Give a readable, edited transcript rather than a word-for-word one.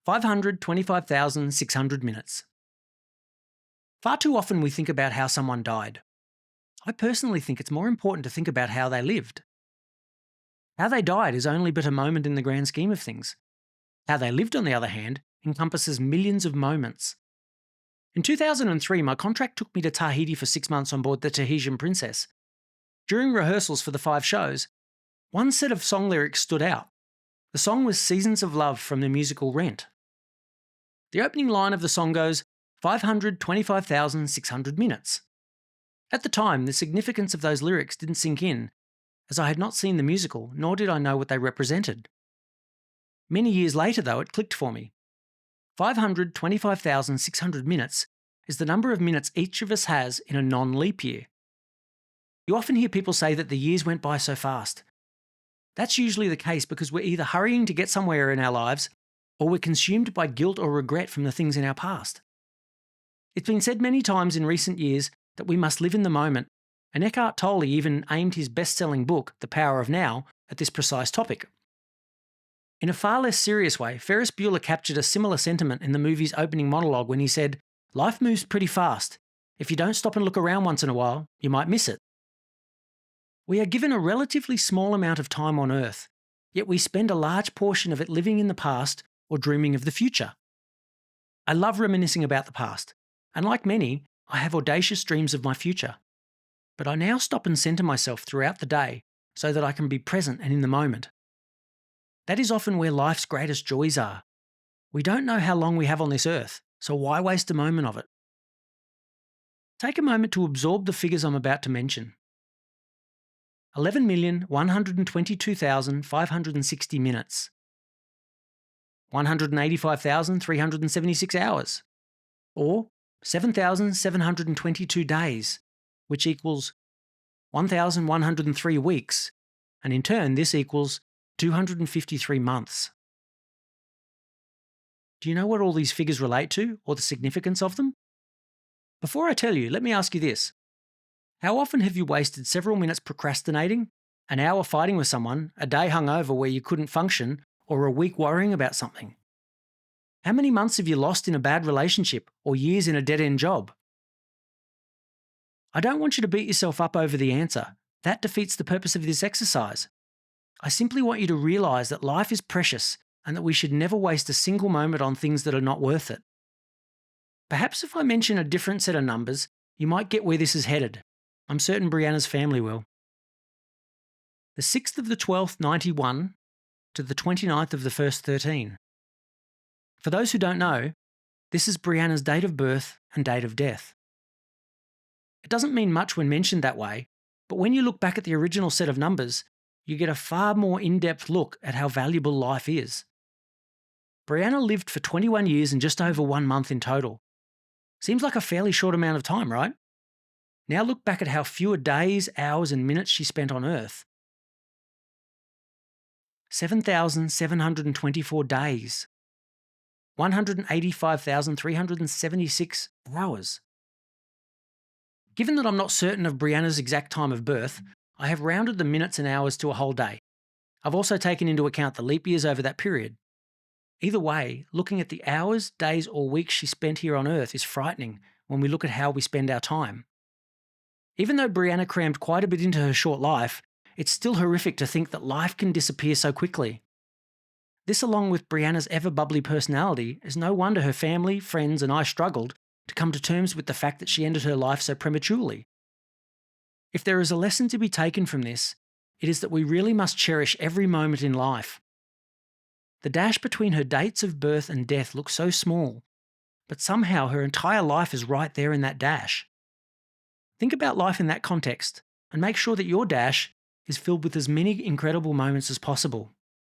525,600 minutes. Far too often we think about how someone died. I personally think it's more important to think about how they lived. How they died is only but a moment in the grand scheme of things. How they lived, on the other hand, encompasses millions of moments. In 2003, my contract took me to Tahiti for 6 months on board the Tahitian Princess. During rehearsals for the 5 shows, one set of song lyrics stood out. The song was Seasons of Love from the musical Rent. The opening line of the song goes, 525,600 minutes. At the time, the significance of those lyrics didn't sink in, as I had not seen the musical, nor did I know what they represented. Many years later, though, it clicked for me. 525,600 minutes is the number of minutes each of us has in a non-leap year. You often hear people say that the years went by so fast. That's usually the case because we're either hurrying to get somewhere in our lives or we're consumed by guilt or regret from the things in our past. It's been said many times in recent years that we must live in the moment, and Eckhart Tolle even aimed his best-selling book, The Power of Now, at this precise topic. In a far less serious way, Ferris Bueller captured a similar sentiment in the movie's opening monologue when he said, "Life moves pretty fast. If you don't stop and look around once in a while, you might miss it." We are given a relatively small amount of time on Earth, yet we spend a large portion of it living in the past or dreaming of the future. I love reminiscing about the past, and like many, I have audacious dreams of my future. But I now stop and centre myself throughout the day so that I can be present and in the moment. That is often where life's greatest joys are. We don't know how long we have on this earth, so why waste a moment of it? Take a moment to absorb the figures I'm about to mention. 11,122,560 minutes. 185,376 hours. Or 7,722 days, which equals 1,103 weeks, and in turn this equals 253 months. Do you know what all these figures relate to, or the significance of them? Before I tell you, let me ask you this. How often have you wasted several minutes procrastinating, an hour fighting with someone, a day hungover where you couldn't function, or a week worrying about something? How many months have you lost in a bad relationship, or years in a dead-end job? I don't want you to beat yourself up over the answer. That defeats the purpose of this exercise. I simply want you to realise that life is precious and that we should never waste a single moment on things that are not worth it. Perhaps if I mention a different set of numbers, you might get where this is headed. I'm certain Brianna's family will. The 6th of the 12th, 91, to the 29th of the 1st, 13. For those who don't know, this is Brianna's date of birth and date of death. It doesn't mean much when mentioned that way, but when you look back at the original set of numbers, you get a far more in-depth look at how valuable life is. Brianna lived for 21 years and just over 1 month in total. Seems like a fairly short amount of time, right? Now look back at how fewer days, hours and minutes she spent on Earth. 7,724 days. 185,376 hours. Given that I'm not certain of Brianna's exact time of birth, I have rounded the minutes and hours to a whole day. I've also taken into account the leap years over that period. Either way, looking at the hours, days or weeks she spent here on Earth is frightening when we look at how we spend our time. Even though Brianna crammed quite a bit into her short life, it's still horrific to think that life can disappear so quickly. This, along with Brianna's ever-bubbly personality, is no wonder her family, friends and I struggled to come to terms with the fact that she ended her life so prematurely. If there is a lesson to be taken from this, it is that we really must cherish every moment in life. The dash between her dates of birth and death looks so small, but somehow her entire life is right there in that dash. Think about life in that context and make sure that your dash is filled with as many incredible moments as possible.